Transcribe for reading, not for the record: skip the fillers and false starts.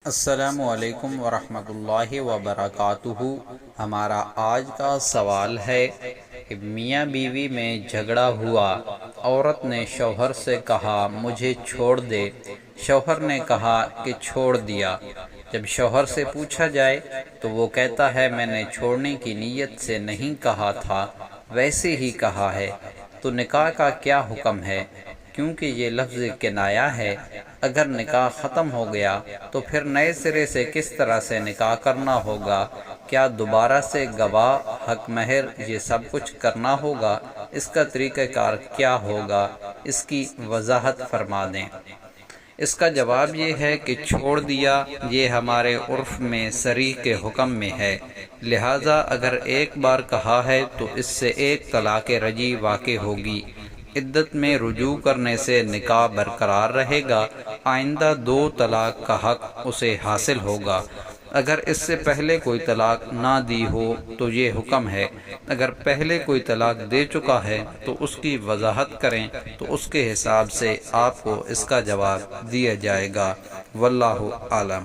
السلام علیکم ورحمۃ اللہ وبرکاتہ۔ ہمارا آج کا سوال ہے کہ میاں بیوی میں جھگڑا ہوا، عورت نے شوہر سے کہا مجھے چھوڑ دے، شوہر نے کہا کہ چھوڑ دیا۔ جب شوہر سے پوچھا جائے تو وہ کہتا ہے میں نے چھوڑنے کی نیت سے نہیں کہا تھا، ویسے ہی کہا ہے، تو نکاح کا کیا حکم ہے؟ کیونکہ یہ لفظ کنایہ ہے، اگر نکاح ختم ہو گیا تو پھر نئے سرے سے کس طرح سے نکاح کرنا ہوگا؟ کیا دوبارہ سے گواہ، حق مہر، یہ سب کچھ کرنا ہوگا؟ اس کا طریقہ کار کیا ہوگا؟ اس کی وضاحت فرما دیں۔ اس کا جواب یہ ہے کہ چھوڑ دیا یہ ہمارے عرف میں صریح کے حکم میں ہے، لہٰذا اگر ایک بار کہا ہے تو اس سے ایک طلاق رجعی واقع ہوگی۔ عدت میں رجوع کرنے سے نکاح برقرار رہے گا، آئندہ 2 طلاق کا حق اسے حاصل ہوگا۔ اگر اس سے پہلے کوئی طلاق نہ دی ہو تو یہ حکم ہے، اگر پہلے کوئی طلاق دے چکا ہے تو اس کی وضاحت کریں تو اس کے حساب سے آپ کو اس کا جواب دیا جائے گا۔ واللہ اعلم۔